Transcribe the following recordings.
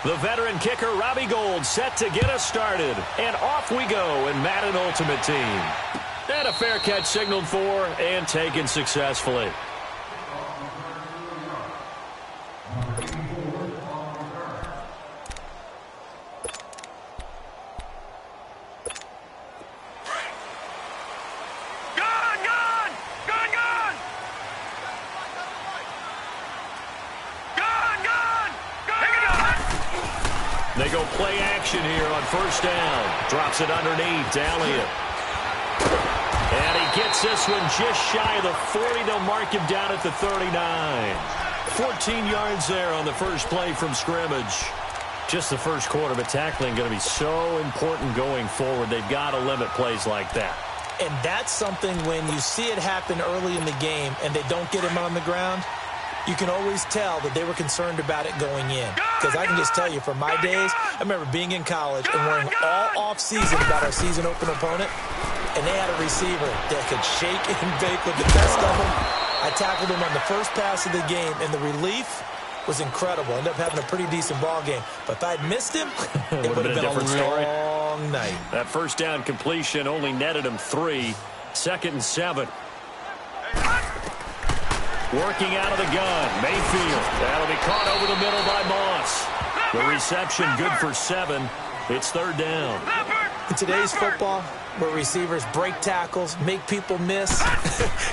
The veteran kicker, Robbie Gould, set to get us started. And off we go in Madden Ultimate Team. And a fair catch signaled for and taken successfully. They go play action here on first down. Drops it underneath to Elliott. And he gets this one just shy of the 40. They'll mark him down at the 39. 14 yards there on the first play from scrimmage. Just the first quarter, but tackling going to be so important going forward. They've got to limit plays like that. And that's something when you see it happen early in the game and they don't get him on the ground, you can always tell that they were concerned about it going in. Because I can just tell you, from my days, I remember being in college and worrying all off-season about our season opener opponent, and they had a receiver that could shake and bake with the best of them. I tackled him on the first pass of the game, and the relief was incredible. Ended up having a pretty decent ball game. But if I'd missed him, it would have been a long night. That first down completion only netted him 3. 2nd and 7. Working out of the gun, Mayfield. That'll be caught over the middle by Moss. The reception good for 7. It's 3rd down. In today's football, where receivers break tackles, make people miss,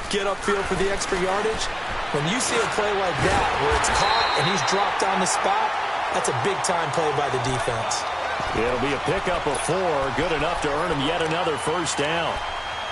get upfield for the extra yardage, when you see a play like that where it's caught and he's dropped on the spot, that's a big-time play by the defense. It'll be a pickup of 4, good enough to earn him yet another first down.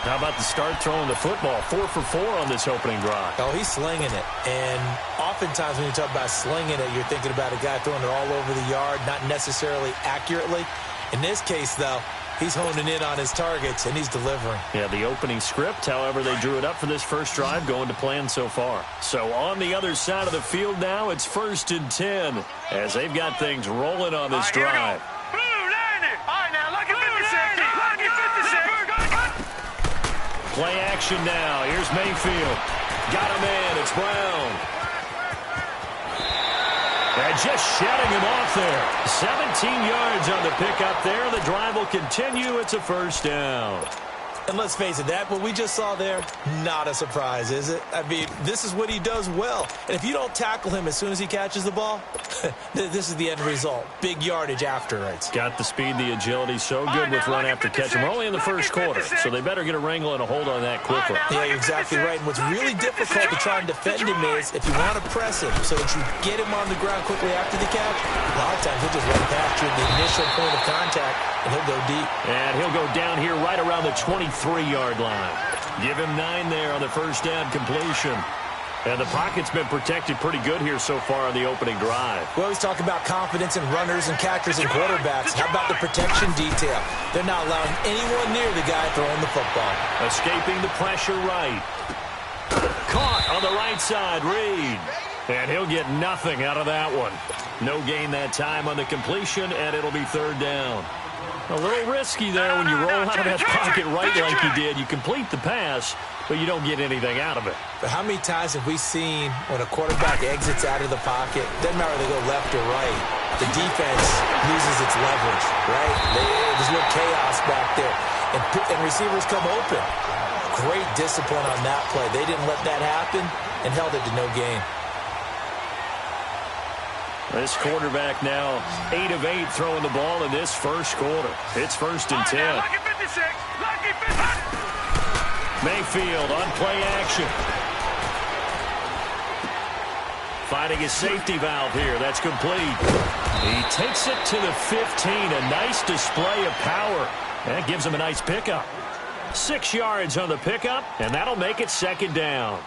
How about the start throwing the football? 4 for 4 on this opening drive. Oh, he's slinging it. And oftentimes when you talk about slinging it, you're thinking about a guy throwing it all over the yard, not necessarily accurately. In this case, though, he's honing in on his targets, and he's delivering. Yeah, the opening script, however, they drew it up for this first drive, going to plan so far. So on the other side of the field now, it's 1st and 10, as they've got things rolling on this drive. Play action now. Here's Mayfield. Got him in. It's Brown. And just shutting him off there. 17 yards on the pickup there. The drive will continue. It's a first down. And let's face it, that what we just saw there, not a surprise, is it? I mean, this is what he does well. And if you don't tackle him as soon as he catches the ball, this is the end result. Big yardage afterwards. Got the speed, the agility, so good with run after catch. We're only in the first quarter, so they better get a wrangle and a hold on that quickly. Yeah, you're exactly right. And what's really difficult to try and defend him is if you want to press him so that you get him on the ground quickly after the catch, a lot of times he'll just run past you at the initial point of contact, and he'll go deep. And he'll go down here right around the 23-yard line. Give him 9 there on the first down completion. And the pocket's been protected pretty good here so far on the opening drive. We always talk about confidence in runners and catchers and quarterbacks. How about the protection detail? They're not allowing anyone near the guy throwing the football. Escaping the pressure right. Caught on the right side, Reed. And he'll get nothing out of that one. No gain that time on the completion, and it'll be 3rd down. A little risky there when you roll out of that pocket right like you did. You complete the pass, but you don't get anything out of it. But how many times have we seen when a quarterback exits out of the pocket, doesn't matter if they go left or right, the defense loses its leverage, right? There's a little chaos back there. And receivers come open. Great discipline on that play. They didn't let that happen and held it to no gain. This quarterback now 8 of 8 throwing the ball in this first quarter. It's 1st and 10. Mayfield on play action. Finding his safety valve here. That's complete. He takes it to the 15. A nice display of power. That gives him a nice pickup. 6 yards on the pickup, and that'll make it 2nd down.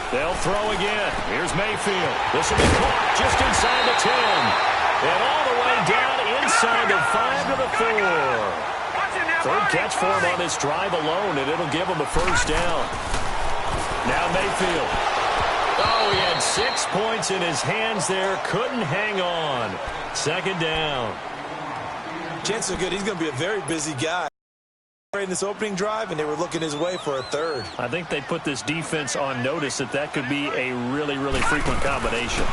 They'll throw again. Here's Mayfield. This will be caught just inside the 10. And all the way down inside the 5 to the 4. 3rd catch for him on this drive alone, and it'll give him a first down. Now Mayfield. Oh, he had 6 points in his hands there. Couldn't hang on. Second down. Chances are good he's going to be a very busy guy in this opening drive, and they were looking his way for a third. I think they put this defense on notice that could be a really, really frequent combination.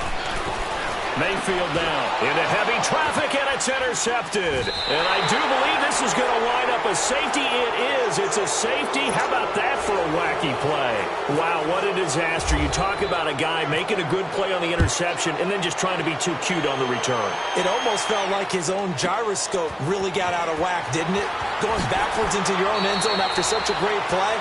Mayfield now into heavy traffic, and it's intercepted. And I do believe this is going to wind up a safety. It is. It's a safety. How about that for a wacky play? Wow, what a disaster. You talk about a guy making a good play on the interception and then just trying to be too cute on the return. It almost felt like his own gyroscope really got out of whack, didn't it? Going backwards into your own end zone after such a great play.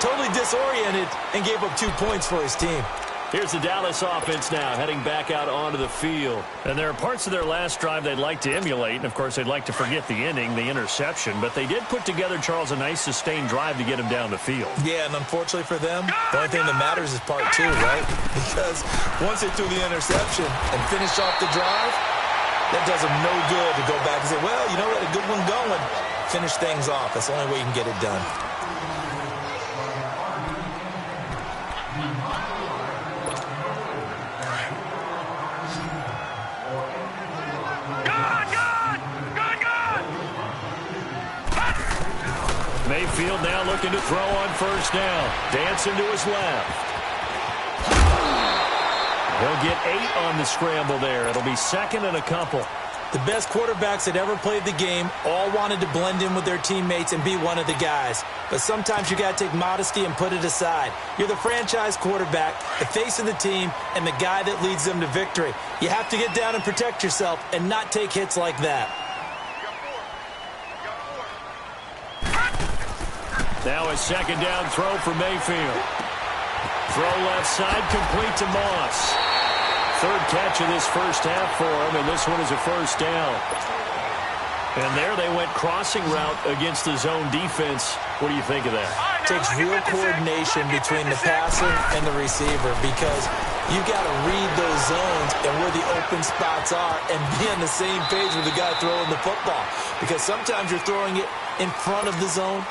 Totally disoriented and gave up 2 points for his team. Here's the Dallas offense now, heading back out onto the field. And there are parts of their last drive they'd like to emulate. And, of course, they'd like to forget the ending, the interception. But they did put together, Charles, a nice sustained drive to get him down the field. Yeah, and unfortunately for them, the only thing that matters is part 2, right? Because once they threw the interception and finished off the drive, that does them no good to go back and say, well, you know, we had a good one going. Finish things off. That's the only way you can get it done. Mayfield now looking to throw on first down. Dancing to his left. He'll get 8 on the scramble there. It'll be second and a couple. The best quarterbacks that ever played the game all wanted to blend in with their teammates and be one of the guys. But sometimes you got to take modesty and put it aside. You're the franchise quarterback, the face of the team, and the guy that leads them to victory. You have to get down and protect yourself and not take hits like that. Now a second down throw for Mayfield. Throw left side, complete to Moss. Third catch of this first half for him, and this one is a first down. And there they went crossing route against the zone defense. What do you think of that? Takes real coordination between the passer and the receiver because you got to read those zones and where the open spots are and be on the same page with the guy throwing the football. Because sometimes you're throwing it in front of the zone,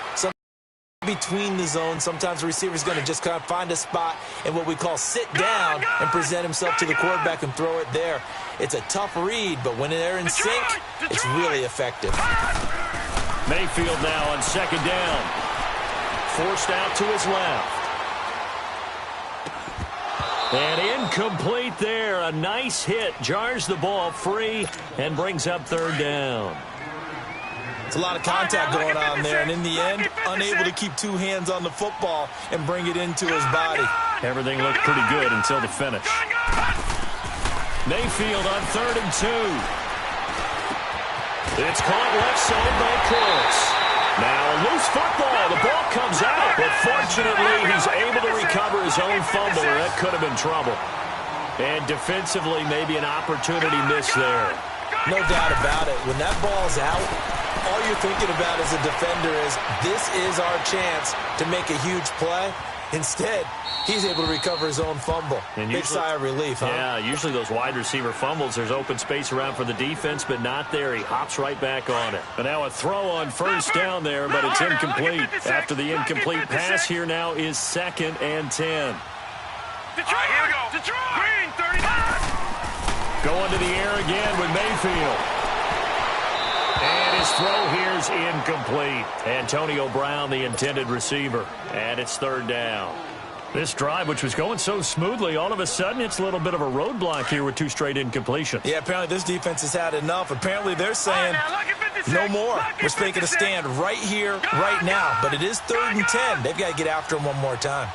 between the zones. Sometimes the receiver's going to just kind of find a spot and what we call sit down and present himself to the quarterback and throw it there. It's a tough read, but when they're in sync, it's really effective. Mayfield now on second down. Forced out to his left. And incomplete there. A nice hit. Jars the ball free and brings up third down. It's a lot of contact going on there, and in the end, unable to keep 2 hands on the football and bring it into his body. Everything looked pretty good until the finish. Mayfield on 3rd and 2. It's caught left side by Close. Now a loose football. The ball comes out, but fortunately he's able to recover his own fumble, or that could have been trouble. And defensively, maybe an opportunity missed there. No doubt about it. When that ball's out, all you're thinking about as a defender is, this is our chance to make a huge play. Instead, he's able to recover his own fumble. And big sigh of relief, huh? Yeah, usually those wide receiver fumbles, there's open space around for the defense, but not there. He hops right back on it. But now a throw on first down there, but it's incomplete. After the incomplete pass, here now is 2nd and 10. Detroit, here we go. Detroit! Green, 39! Going to the air again with Mayfield. And his throw here's incomplete. Antonio Brown, the intended receiver. And it's 3rd down. This drive, which was going so smoothly, all of a sudden it's a little bit of a roadblock here with 2 straight incompletions. Yeah, apparently this defense has had enough. Apparently they're saying, no more. We're making a stand right here, right now. But it is 3rd and 10. They've got to get after him one more time.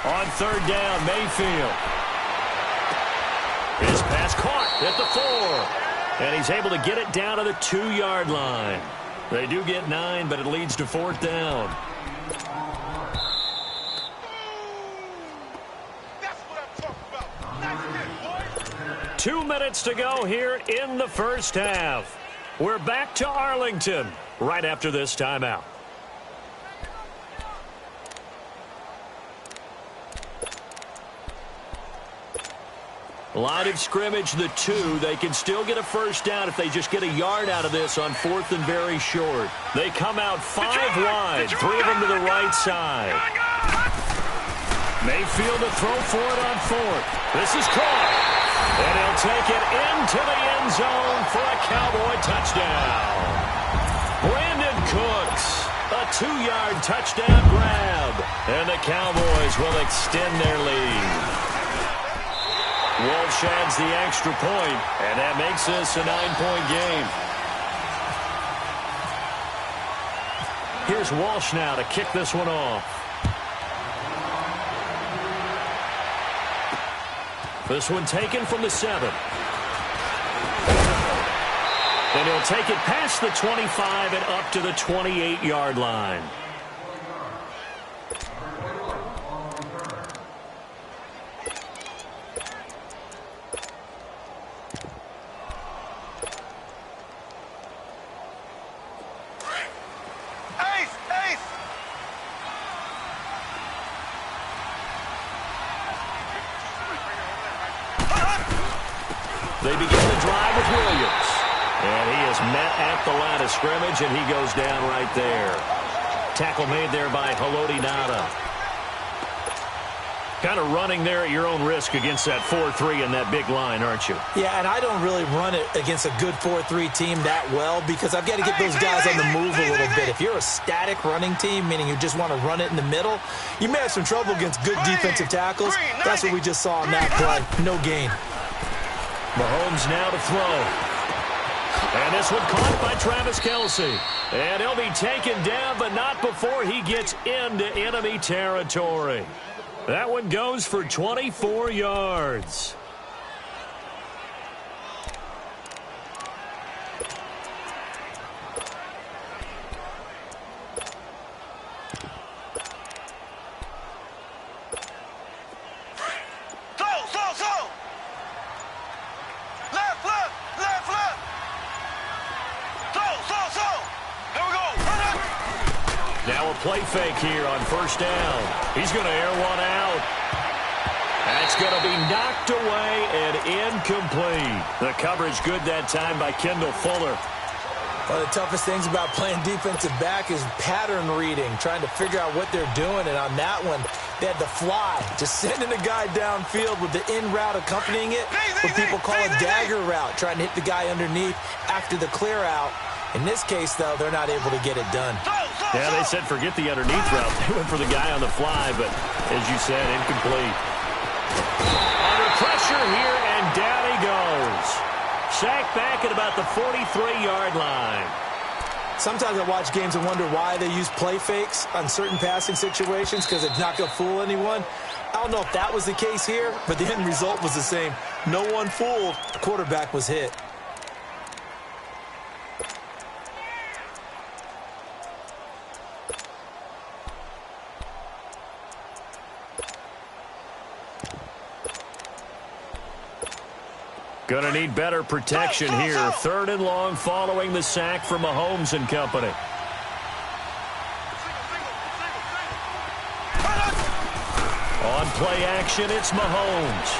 On 3rd down, Mayfield. His pass caught at the 4. And he's able to get it down to the 2-yard line. They do get 9, but it leads to 4th down. That's what I'm talking about. That's it, boys. 2 minutes to go here in the first half. We're back to Arlington right after this timeout. Line of scrimmage, the 2. They can still get a first down if they just get a yard out of this on 4th and very short. They come out 5 wide, 3 of them to the right side. Mayfield to throw for it on 4th. This is caught. And he'll take it into the end zone for a Cowboy touchdown. Brandon Cooks, a 2-yard touchdown grab. And the Cowboys will extend their lead. Walsh adds the extra point, and that makes this a 9-point game. Here's Walsh now to kick this one off. This one taken from the 7. And he'll take it past the 25 and up to the 28-yard line. They begin the drive with Williams. And he is met at the line of scrimmage, and he goes down right there. Tackle made there by Haloti Ngata. Kind of running there at your own risk against that 4-3 and that big line, aren't you? Yeah, and I don't really run it against a good 4-3 team that well because I've got to get those guys on the move a little bit. If you're a static running team, meaning you just want to run it in the middle, you may have some trouble against good defensive tackles. That's what we just saw in that play. No gain. Mahomes now to throw. And this one caught by Travis Kelce. And he'll be taken down, but not before he gets into enemy territory. That one goes for 24 yards. Now a play fake here on first down. He's going to air one out. That's going to be knocked away and incomplete. The coverage good that time by Kendall Fuller. One of the toughest things about playing defensive back is pattern reading, trying to figure out what they're doing. And on that one, they had the fly, just sending a guy downfield with the in route accompanying it, what people call a dagger route, trying to hit the guy underneath after the clear out. In this case, though, they're not able to get it done. Yeah, they said forget the underneath route. They went for the guy on the fly, but as you said, incomplete. Under pressure here, and down he goes. Sacked back at about the 43-yard line. Sometimes I watch games and wonder why they use play fakes on certain passing situations because it's not going to fool anyone. I don't know if that was the case here, but the end result was the same. No one fooled. The quarterback was hit. Going to need better protection here. 3rd and long following the sack from Mahomes and company. On play action, it's Mahomes.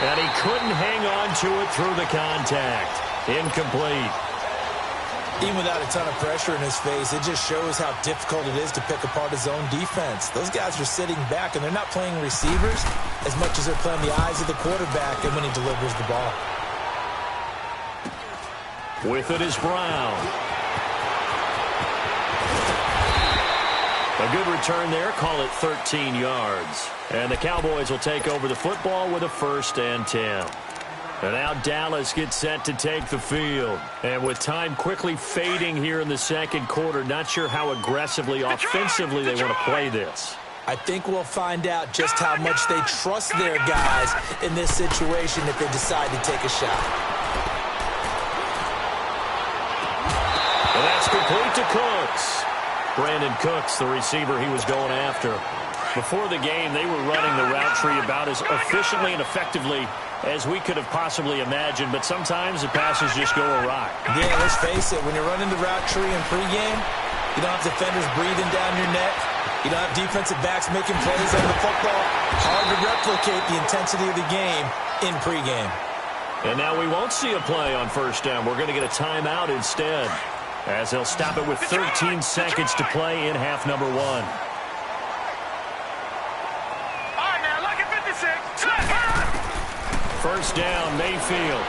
And he couldn't hang on to it through the contact. Incomplete. Even without a ton of pressure in his face, it just shows how difficult it is to pick apart his own defense. Those guys are sitting back, and they're not playing receivers as much as they're playing the eyes of the quarterback and when he delivers the ball. With it is Brown. A good return there, call it 13 yards. And the Cowboys will take over the football with a 1st and 10. And now Dallas gets set to take the field. And with time quickly fading here in the second quarter, not sure how aggressively, offensively they want to play this. I think we'll find out just how much they trust their guys in this situation if they decide to take a shot. And that's complete to Cooks. Brandon Cooks, the receiver he was going after. Before the game, they were running the route tree about as efficiently and effectively as we could have possibly imagined, but sometimes the passes just go awry. Yeah, let's face it, when you're running the route tree in pregame, you don't have defenders breathing down your neck. You don't have defensive backs making plays on the football. Hard to replicate the intensity of the game in pregame. And now we won't see a play on first down. We're going to get a timeout instead, as they'll stop it with 13 seconds to play in half number 1. All right, now, look at 56. First down, Mayfield.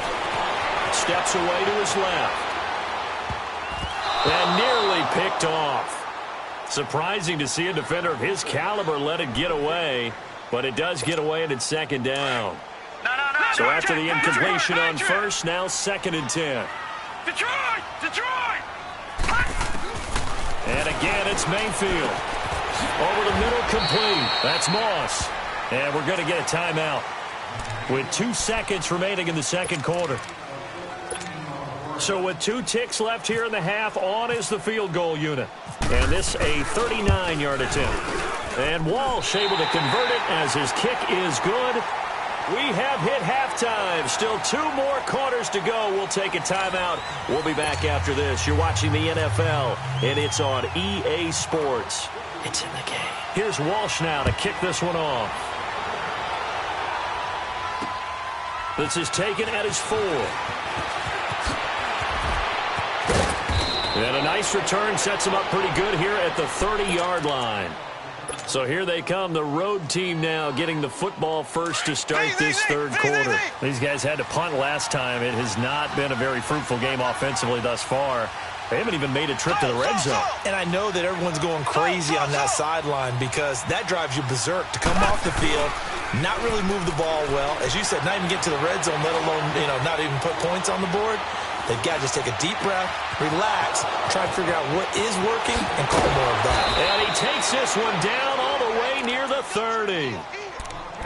Steps away to his left. And nearly picked off. Surprising to see a defender of his caliber let it get away, but it does get away and it's second down. So after the incompletion on first, now 2nd and 10. Detroit! And again, it's Mayfield. Over the middle, complete. That's Moss. And we're going to get a timeout with 2 seconds remaining in the second quarter. So with 2 ticks left here in the half, on is the field goal unit. And this a 39-yard attempt. And Walsh able to convert it as his kick is good. We have hit halftime. Still 2 more quarters to go. We'll take a timeout. We'll be back after this. You're watching the NFL, and it's on EA Sports. It's in the game. Here's Walsh now to kick this one off. This is taken at his 4. And a nice return sets him up pretty good here at the 30-yard line. So here they come, the road team now getting the football first to start this third quarter. These guys had to punt last time. It has not been a very fruitful game offensively thus far. They haven't even made a trip to the red zone. And I know that everyone's going crazy on that sideline because that drives you berserk to come off the field, not really move the ball well. As you said, not even get to the red zone, let alone, not even put points on the board. They've got to just take a deep breath, relax, try to figure out what is working, and call more of that. And he takes this one down all the way near the 30.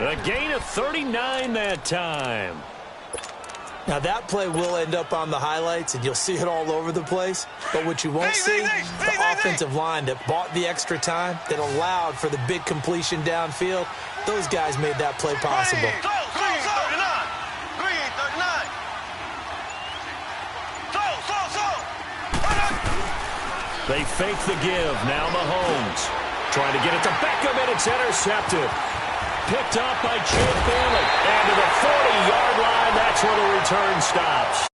A gain of 39 that time. Now, that play will end up on the highlights, and you'll see it all over the place. But what you won't see, the offensive line that bought the extra time, that allowed for the big completion downfield, those guys made that play possible. They fake the give. Now Mahomes trying to get it to Beckham, and it's intercepted. Picked up by Champ Bailey. And to the 40-yard line, that's where the return stops.